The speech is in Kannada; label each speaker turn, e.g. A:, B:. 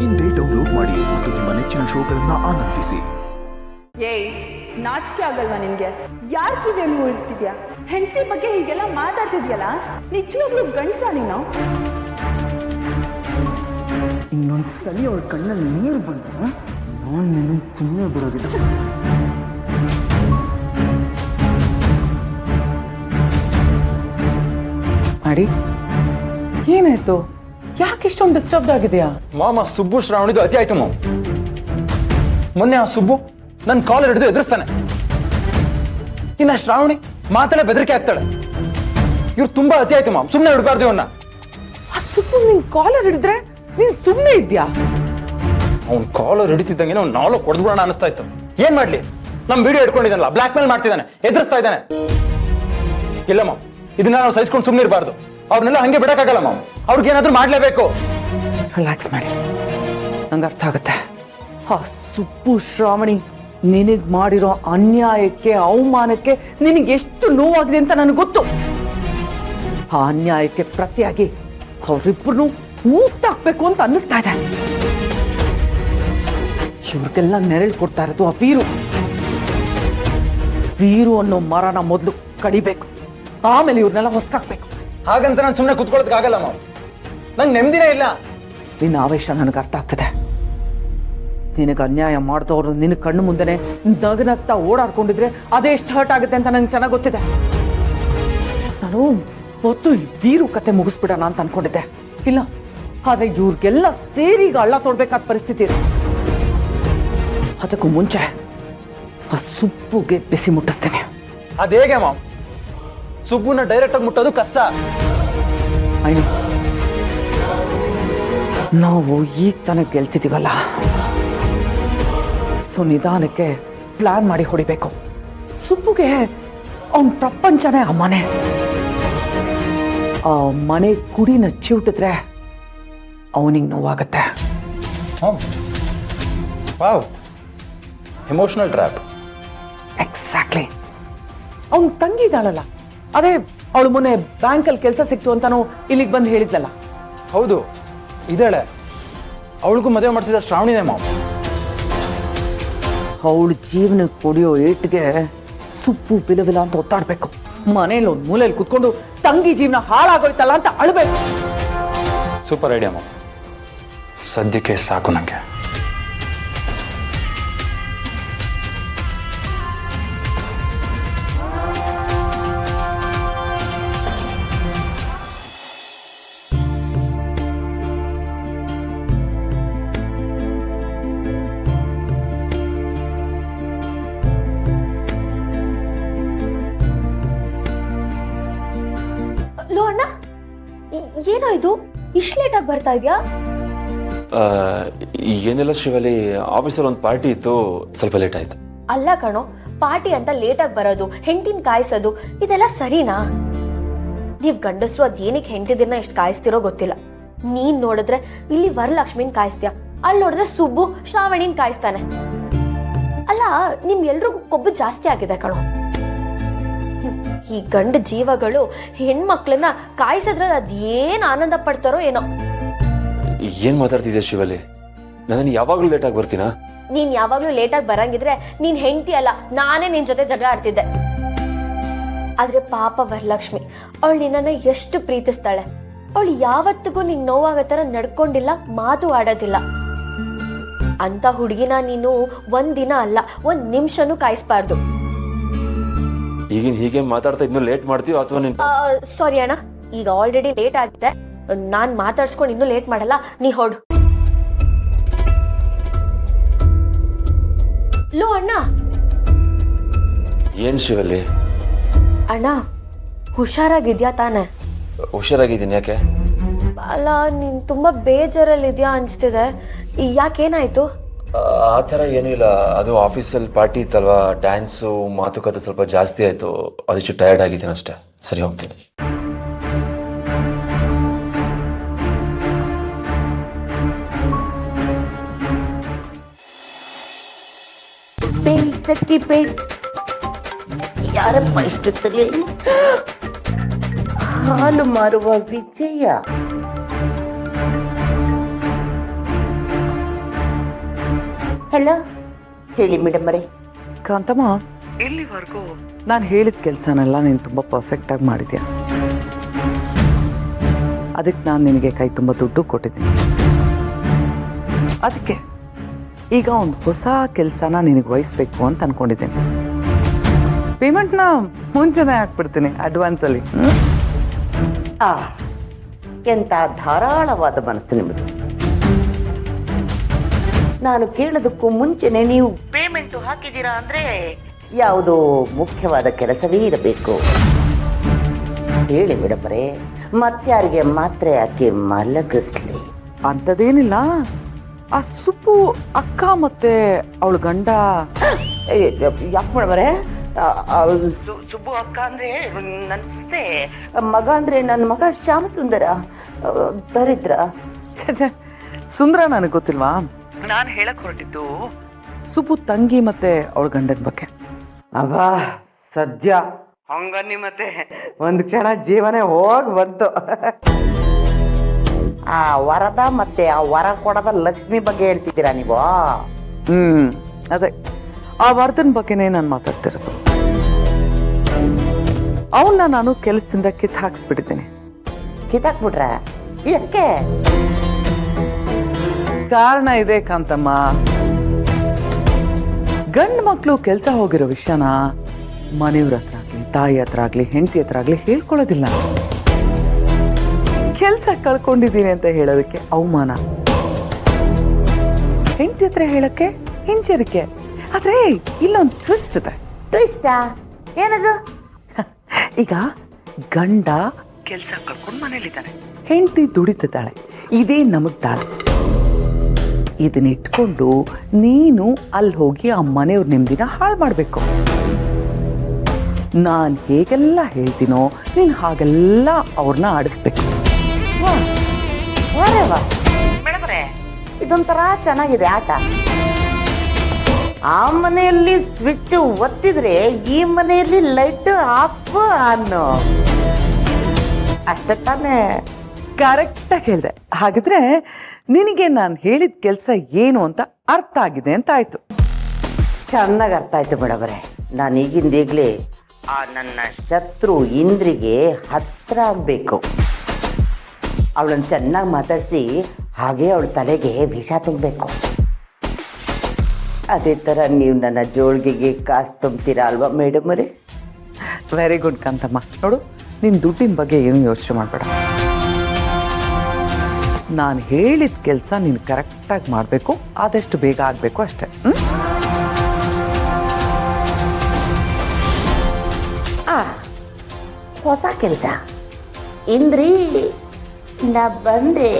A: ಇಂದೇ ಡೌನ್ಲೋಡ್ ಮಾಡಿ ಮತ್ತು ನಿಮ್ಮ ನೆಚ್ಚಿನ ಶೋಗಳನ್ನ ಆನಂದಿಸಿ.
B: ಏಯ್, ನಾಚಿಕೆ ಆಗಲ್ವಾ ನಿನ್ಗೆ? ಯಾರ ಕಿವಿಯಲ್ಲಿ ಇರ್ತಿದ್ಯಾ? ಹೆಂಡತಿ ಬಗ್ಗೆ ಹೀಗೆಲ್ಲ ಮಾತಾಡ್ತಿದ್ಯಲ್ಲ, ನಿಜವಾಗ್ಲೂ ಗಂಡಸ ನೀನು?
C: ಇನ್ನೊಂದ್ಸಲಿ ಅವಳ ಕಣ್ಣಲ್ಲಿ ನೀರು ಬಂದ ನಾನು ನಿನ್ನ ಸುಮ್ಮನೆ ಬಿಡೋದಿಲ್ಲ.
D: ಮಾಡಿ ಏನಾಯ್ತು? ಯಾಕೆ ಇಷ್ಟೊಂದು ಡಿಸ್ಟರ್ಬ್ ಆಗಿದೆಯಾ?
E: ಮಾಮ, ಸುಬ್ಬು ಶ್ರಾವಣಿದು ಅತಿ ಆಯ್ತು ಮಾಮ. ಮೊನ್ನೆ ಆ ಸುಬ್ಬು ನನ್ನ ಕಾಲರ್ ಹಿಡಿದು ಎದುರಿಸ್ತಾನೆ. ಇನ್ನ ಶ್ರಾವಣಿ ಮಾತಲ್ಲೇ ಬೆದರಿಕೆ ಆಗ್ತಾಳೆ. ಇವ್ರು ತುಂಬಾ ಅತಿ ಆಯ್ತು ಮಾಮ್, ಸುಮ್ಮನೆ ಬಿಡಬಾರ್ದು ಇವನ್ನ.
D: ಆ ಸುಬ್ಬು ನಿನ್ ಕಾಲರ್ ಹಿಡಿದ್ರೆ ನೀನ್ ಸುಮ್ಮನೆ ಇದ್ಯಾ?
E: ಅವ್ನ್ ಕಾಲರ್ ಹಿಡಿತಿದ್ದಂಗೆ ಅವ್ನು ನಾಳೆ ಕೊಡ್ಬಿಡೋಣ ಅನಿಸ್ತಾ ಇತ್ತು. ಏನ್ ಮಾಡ್ಲಿ? ನಮ್ ವಿಡಿಯೋ ಇಟ್ಕೊಂಡಿದ್ದಾನಲ್ಲ, ಬ್ಲಾಕ್ ಮೇಲ್ ಮಾಡ್ತಿದ್ದಾನೆ, ಎದುರಿಸ್ತಾ ಇದ್ದಾನೆ. ಇಲ್ಲ ಮಾಮ್, ಇದನ್ನ ನಾವು ಸಹಿಸ್ಕೊಂಡು ಸುಮ್ಮನೆ ಇರಬಾರ್ದು. ಅವ್ರನ್ನೆಲ್ಲ ಹಂಗೆ ಬಿಡಕ್ಕಾಗಲ್ಲ ಮಾಮ್, ಅವ್ರಿಗೆ ಏನಾದ್ರೂ ಮಾಡ್ಲೇಬೇಕು.
D: ರಿಲ್ಯಾಕ್ಸ್ ಮಾಡಿ, ನಂಗೆ ಅರ್ಥ ಆಗುತ್ತೆ. ಆ ಸುಬ್ಬು ಶ್ರಾವಣಿ ನಿನಗ್ ಮಾಡಿರೋ ಅನ್ಯಾಯಕ್ಕೆ, ಅವಮಾನಕ್ಕೆ ನಿನಗೆ ಎಷ್ಟು ನೋವಾಗಿದೆ ಅಂತ ನನಗೆ ಗೊತ್ತು. ಆ ಅನ್ಯಾಯಕ್ಕೆ ಪ್ರತಿಯಾಗಿ ಅವರಿಬ್ಬರನ್ನು ಊಟಾಕ್ಬೇಕು ಅಂತ ಅನ್ನಿಸ್ತಾ ಇದೆ. ಇವ್ರಿಗೆಲ್ಲ ನೆರಳು ಕೊಡ್ತಾ ಇರೋದು ಆ ವೀರು. ವೀರು ಅನ್ನೋ ಮರನ ಮೊದಲು ಕಡಿಬೇಕು, ಆಮೇಲೆ ಇವ್ರನ್ನೆಲ್ಲ ಹೊಸ್ಕಾಕ್ಬೇಕು.
E: ಹಾಗಂತ ನಾನು ಸುಮ್ಮನೆ ಕುತ್ಕೊಳ್ಳೋದಕ್ಕಾಗಲ್ಲ ಮಾಮ್, ನಂಗೆ ನೆಮ್ಮದಿನೇ ಇಲ್ಲ.
D: ನಿನ್ನ ಆವೇಶ ನನಗೆ ಅರ್ಥ ಆಗ್ತದೆ. ನಿನಗೆ ಅನ್ಯಾಯ ಮಾಡಿದವರು ನಿನ್ನ ಕಣ್ಣು ಮುಂದೆನೆ ನಗನಗ್ತಾ ಓಡಾಡ್ಕೊಂಡಿದ್ರೆ ಅದೆಷ್ಟು ಹರ್ಟ್ ಆಗುತ್ತೆ ಅಂತ ನಂಗೆ ಚೆನ್ನಾಗಿ ಗೊತ್ತಿದೆ. ನಾನು ಹೊತ್ತು ವೀರು ಕತೆ ಮುಗಿಸ್ಬಿಡೋಣ ಅಂತ ಅನ್ಕೊಂಡಿದ್ದೆ. ಇಲ್ಲ, ಆದ್ರೆ ಇವ್ರಿಗೆಲ್ಲ ಸೇರಿ ಈಗ ಹಳ್ಳ ತೊಡ್ಬೇಕಾದ ಪರಿಸ್ಥಿತಿ ಇದೆ. ಅದಕ್ಕೂ ಮುಂಚೆ ಆ ಸುಬ್ಬುಗೆ ಬಿಸಿ ಮುಟ್ಟಿಸ್ತೇನೆ.
E: ಅದ್ ಹೇಗೆ ಮಾಮ್? ಸುಬ್ಬುನ ಡೈರೆಕ್ಟ್ ಆಗಿ ಮುಟ್ಟೋದು ಕಷ್ಟ.
D: ನಾವು ಈಗ ತಾನೇ ಗೆಲ್ತಿದ್ದೀವಲ್ಲ, ಸೊ ನಿಧಾನಕ್ಕೆ ಪ್ಲಾನ್ ಮಾಡಿ ಹೊಡಿಬೇಕು. ಸುಬ್ಬುಗೆ ಅವನ ಪ್ರಪಂಚನೇ ಆ ಮನೆ. ಆ ಮನೆ ಕುಡಿನ ಚಿವುಟಿದ್ರೆ ಅವನಿಗೆ ನೋವಾಗತ್ತೆ.
E: Wow, emotional trap.
D: ಎಕ್ಸಾಕ್ಟ್ಲಿ. ಅವನ್ ತಂಗಿ ಇದ್ದಾಳಲ್ಲ, ಅದೇ ಅವಳು ಮೊನ್ನೆ ಬ್ಯಾಂಕಲ್ಲಿ ಕೆಲಸ ಸಿಕ್ತು ಅಂತಾನು ಇಲ್ಲಿಗೆ ಬಂದು ಹೇಳಿದ್ಲಲ್ಲ.
E: ಹೌದು, ಇದ್ದಾಳೆ. ಅವಳಿಗೂ ಮದುವೆ ಮಾಡಿಸಿದ ಶ್ರಾವಣಿನೇ ಮಾಮ್.
D: ಅವಳು ಜೀವನಕ್ಕೆ ಕೊಡಿಯೋ ಏಟ್ಗೆ ಸುಬ್ಬು ಬಿಲವಿಲ್ಲ ಅಂತ ಒತ್ತಾಡ್ಬೇಕು. ಮನೇಲಿ ಒಂದು ಮೂಲೆಯಲ್ಲಿ ಕುತ್ಕೊಂಡು ತಂಗಿ ಜೀವನ ಹಾಳಾಗೋಯ್ತಲ್ಲ ಅಂತ ಅಳ್ಬೇಕು.
E: ಸೂಪರ್ ಐಡಿಯಾ ಮಾಮ್, ಸದ್ಯಕ್ಕೆ ಸಾಕು ನಂಗೆ.
F: ಲೋ ಅಣ್ಣ, ಏನೋ ಇದು ಇಷ್ಟು ಲೇಟಾಗಿ ಬರ್ತಾ ಇದೆಯಾ?
G: ಏನಿಲ್ಲ ಶ್ರೀವಲ್ಲಿ, ಆಫೀಸಲ್ಲಿ ಒಂದು ಪಾರ್ಟಿ ಇತ್ತು, ಸ್ವಲ್ಪ ಲೇಟ್ ಆಯ್ತು.
F: ಅಲ್ಲ ಕಣೋ, ಪಾರ್ಟಿ ಅಂತ ಲೇಟಾಗಿ ಬರೋದು, ಹೆಂಡತಿನ ಕಾಯಿಸೋದು, ಇದೆಲ್ಲ ಸರಿನಾ? ನೀವ್ ಗಂಡಸ್ರು ಅದೇನಕ್ಕೆ ಹೆಂಡತಿದಿನ ಎಷ್ಟು ಕಾಯಿಸ್ತಿರೋ ಗೊತ್ತಿಲ್ಲ. ನೀನ್ ನೋಡಿದ್ರೆ ಇಲ್ಲಿ ವರಲಕ್ಷ್ಮಿನ ಕಾಯಿಸ್ತೀಯ, ಅಲ್ಲಿ ನೋಡಿದ್ರೆ ಸುಬ್ಬು ಶ್ರಾವಣಿನ ಕಾಯಿಸ್ತಾನೆ. ಅಲ್ಲ, ನಿಮ್ ಎಲ್ರಿಗೂ ಕೊಬ್ಬು ಜಾಸ್ತಿ ಆಗಿದೆ ಕಣೋ. ಈ ಗಂಡ ಜೀವಗಳು ಹೆಣ್ಮಕ್ಳನ್ನ ಕಾಯಿಸಿದ್ರೆ ಅದೇನ್ ಆನಂದ ಪಡ್ತಾರೋ ಏನೋ.
G: ಏನ್ ಮಾತಾಡ್ತಿದ್ಯಾ ಶಿವಲ್ಲಿ? ನಾನು ಯಾವಾಗ್ಲೂ ಲೇಟಾಗಿ ಬರ್ತೀನಾ?
F: ನೀನ್ ಯಾವಾಗ್ಲೂ ಲೇಟಾಗಿ ಬರಂಗಿದ್ರೆ ನೀನ್ ಹೆಂಡತಿ ಅಲ್ಲ, ನಾನೇ ನಿನ್ ಜೊತೆ ಜಗಳ ಆಡ್ತಿದ್ದೆ. ಆದ್ರೆ ಪಾಪ ವರಲಕ್ಷ್ಮಿ, ಅವಳು ನಿನ್ನನ್ನ ಎಷ್ಟು ಪ್ರೀತಿಸ್ತಾಳೆ. ಅವಳು ಯಾವತ್ತಿಗೂ ನಿನ್ ನೋವಾಗೋ ತರ ನಡ್ಕೊಂಡಿಲ್ಲ, ಮಾತು ಆಡೋದಿಲ್ಲ. ಅಂತ ಹುಡುಗಿನ ನೀನು ಒಂದಿನ ಅಲ್ಲ, ಒಂದ್ ನಿಮಿಷನೂ ಕಾಯಿಸ್ಬಾರ್ದು.
G: ಈಗಿನ ಹೀಗೆ ಮಾತಾಡ್ತಾ ಇದ್ನು ಲೇಟ್ ಮಾಡ್ತೀವಿ ಅಥವಾ ನೀನ್?
F: ಸಾರಿ ಅಣ್ಣ, ಈಗ ಆಲ್ರೆಡಿ ಲೇಟ್ ಆಗಿದೆ. ನಾನ್ ಮಾತಾಡ್ಸ್ಕೊಂಡು ಇನ್ನೂ ಲೇಟ್ ಮಾಡಲ್ಲ, ನೀ ಹೊಡು. ಲೋ ಅಣ್ಣ.
G: ಏನ್ ಶಿವಲ್ಲಿ?
F: ಅಣ್ಣ, ಹುಷಾರಾಗಿದ್ಯಾ ತಾನೆ?
G: ಹುಷಾರಾಗಿದ್ದೀನಿ. ಯಾಕೆ?
F: ಅಲ್ಲ, ನೀನ್ ತುಂಬಾ ಬೇಜಾರಲ್ಲಿದ್ಯಾ ಅನ್ಸ್ತಿದೆ. ಯಾಕೇನಾಯ್ತು?
G: ಆ ಥರ ಏನಿಲ್ಲ, ಅದು ಆಫೀಸಲ್ಲಿ ಪಾರ್ಟಿ ಇತ್ತಲ್ವಾ, ಡ್ಯಾನ್ಸು ಮಾತುಕತೆ ಸ್ವಲ್ಪ ಜಾಸ್ತಿ ಆಯಿತು, ಅದಷ್ಟು ಟಯರ್ಡ್ ಆಗಿದ್ದೀನಿ ಅಷ್ಟೇ. ಸರಿ, ಹೋಗ್ತೀನಿ.
H: ಯಾರಪ್ಪ ಇಷ್ಟೊತ್ತಲ್ಲಿ? ಹಾಲು ಮಾರುವ ವಿಜಯ. ಹಲೋ ಹೇಳಿ ಮೇಡಮರೇ.
D: ಕಾಂತಮ್ಮ, ಇಲ್ಲಿವರೆಗೂ ನಾನು ಹೇಳಿದ ಕೆಲಸನೆಲ್ಲ ನೀನು ತುಂಬ ಪರ್ಫೆಕ್ಟಾಗಿ ಮಾಡಿದ್ಯಾ. ಅದಕ್ಕೆ ನಾನು ನಿನಗೆ ಕೈ ತುಂಬ ದುಡ್ಡು ಕೊಟ್ಟಿದ್ದೀನಿ. ಅದಕ್ಕೆ ಈಗ ಒಂದು ಹೊಸ ಕೆಲಸನ ನಿನಗೆ ವಹಿಸ್ಬೇಕು ಅಂತ ಅಂದ್ಕೊಂಡಿದ್ದೀನಿ. ಪೇಮೆಂಟ್ನ ಮುಂಚೆನೇ ಹಾಕ್ಬಿಡ್ತೀನಿ ಅಡ್ವಾನ್ಸಲ್ಲಿ.
H: ಎಂಥ ಧಾರಾಳವಾದ ಮನಸ್ಸು ನಿಮ್ಮದು. ನಾನು ಕೇಳೋದಕ್ಕೂ ಮುಂಚೆನೆ ನೀವು ಪೇಮೆಂಟು ಹಾಕಿದ್ದೀರಾ ಅಂದರೆ ಯಾವುದೋ ಮುಖ್ಯವಾದ ಕೆಲಸವೇ ಇರಬೇಕು. ಹೇಳಿ ಮೇಡಮರೇ, ಮತ್ತಾರಿಗೆ ಮಾತ್ರೆ ಹಾಕಿ ಮಲಗಿಸ್ಲಿ?
D: ಅಂಥದ್ದೇನಿಲ್ಲ. ಆ ಸುಬ್ಬು ಅಕ್ಕ ಮತ್ತೆ ಅವಳ ಗಂಡ.
H: ಯಾಕೆ ಮೇಡಮರೇ? ಸುಬ್ಬು ಅಕ್ಕ ಅಂದರೆ ನನ್ನ ಸೊಸೆ, ಮಗ ಅಂದರೆ ನನ್ನ ಮಗ ಶ್ಯಾಮಸುಂದರ. ದರಿದ್ರ.
D: ಛೇ, ಸುಂದರ ನನಗೆ ಗೊತ್ತಿಲ್ವಾ? ನಾನು ಹೇಳಕ್ ಹೊರಟಿದ್ದು ಸುಬ್ಬು ತಂಗಿ ಮತ್ತೆ ಅವಳ ಗಂಡನ ಬಗ್ಗೆ.
H: ಅಬ್ಬಾ ಸದ್ಯ ಹಂಗನ್ನಿ ಮತ್ತೆ ಒಂದು ಕ್ಷಣ ಜೀವನೇ ಹೋಗಿ ಬಂತು. ಆ ವರದ ಮತ್ತೆ ಆ ವರ ಕೊಡದ ಲಕ್ಷ್ಮಿ ಬಗ್ಗೆ ಹೇಳ್ತಿದ್ದೀರಾ ನೀವು?
D: ಅದೇ ಆ ವರ್ಧನ್ ಬಗ್ಗೆನೇ ನಾನು ಮಾತಾಡ್ತಿರೋದು. ಅವನ್ನ ನಾನು ಕೆಲಸದಿಂದ ಕಿತ್ತು ಹಾಕ್ಸ್ಬಿಟ್ಟಿದ್ದೀನಿ.
H: ಕಿತ್ತಾಕ್ಬಿಟ್ರೆ ಯಾಕೆ?
D: ಕಾರಣ ಇದೆ ಕಾಂತಮ್ಮ. ಗಂಡು ಮಕ್ಕಳು ಕೆಲಸ ಹೋಗಿರೋ ವಿಷಯನ ಮನೆಯವ್ರ ಹತ್ರ ಆಗ್ಲಿ, ತಾಯಿ ಹತ್ರ ಆಗ್ಲಿ, ಹೆಂಡತಿ ಹತ್ರ ಆಗ್ಲಿ ಹೇಳ್ಕೊಳ್ಳೋದಿಲ್ಲ. ಕೆಲಸ ಕಳ್ಕೊಂಡಿದ್ದೀನಿ ಅಂತ ಹೇಳೋದಕ್ಕೆ ಅವಮಾನ, ಹೆಂಡತಿ ಹತ್ರ ಹೇಳಕ್ಕೆ ಹಿಂಜರಿಕೆ. ಆದ್ರೆ ಇಲ್ಲೊಂದು ಟ್ವಿಸ್ಟ್ ಇದೆ.
H: ಟ್ವಿಸ್ಟಾ? ಏನದು?
D: ಈಗ ಗಂಡ ಕೆಲಸ ಕಳ್ಕೊಂಡು ಮನೇಲಿದ್ದಾನೆ, ಹೆಂಡತಿ ದುಡಿತಿದ್ದಾಳೆ. ಇದೇ ನಮಗ್ ದಾರಿ. ಇದನ್ನ ಇಟ್ಕೊಂಡು ನೀನು ಅಲ್ಲಿ ಹೋಗಿ ಆ ಮನೆಯವ್ರ ನೆಮ್ಮದಿನ ಹಾಳು ಮಾಡಬೇಕು. ನಾನು ಹೇಗೆಲ್ಲ ಹೇಳ್ತೀನೋ ನೀನು ಹಾಗೆಲ್ಲ ಅವ್ರನ್ನ ಆಡಿಸ್ಬೇಕು.
H: ಮೇಡಮ್ರೆ, ಇದೊಂಥರ ಚೆನ್ನಾಗಿದೆ ಆಟ. ಆ ಮನೆಯಲ್ಲಿ ಸ್ವಿಚ್ ಒತ್ತಿದ್ರೆ ಈ ಮನೆಯಲ್ಲಿ ಲೈಟ್ ಆಫ್ ಅನ್ನೋ ಅಷ್ಟೇ ತಾನೇ?
D: ಕರೆಕ್ಟಾಗಿ ಹೇಳಿದೆ. ಹಾಗಿದ್ರೆ ನಿನಗೆ ನಾನು ಹೇಳಿದ ಕೆಲಸ ಏನು ಅಂತ ಅರ್ಥ ಆಗಿದೆ ಅಂತ ಆಯ್ತು.
H: ಚೆನ್ನಾಗಿ ಅರ್ಥ ಆಯ್ತು ಮೇಡಮ್ರೆ. ನಾನು ಈಗಿಂದೀಗಲೇ ಆ ನನ್ನ ಶತ್ರು ಇಂದ್ರಿಗೆ ಹತ್ರ ಆಗಬೇಕು. ಅವಳನ್ನು ಚೆನ್ನಾಗಿ ಮಾತಾಡಿಸಿ ಹಾಗೆ ಅವಳ ತಲೆಗೆ ವಿಷ ತುಂಬಬೇಕು. ಅದೇ ಥರ ನೀವು ನನ್ನ ಜೋಳಿಗೆಗೆ ಕಾಸು ತುಂಬ್ತೀರಾ ಅಲ್ವಾ ಮೇಡಮರೇ?
D: Very good Kanthamma. ನೋಡು, ನಿನ್ನ ದುಡ್ಡಿನ ಬಗ್ಗೆ ಏನು ಯೋಚನೆ ಮಾಡಬೇಡ. ನಾನು ಹೇಳಿದ ಕೆಲಸ ನೀನು ಕರೆಕ್ಟಾಗಿ ಮಾಡಬೇಕು, ಆದಷ್ಟು ಬೇಗ ಆಗಬೇಕು ಅಷ್ಟೆ.
H: ಹೊಸ ಕೆಲಸ ಇಂದ್ರಿ, ನಾ ಬಂದೆ.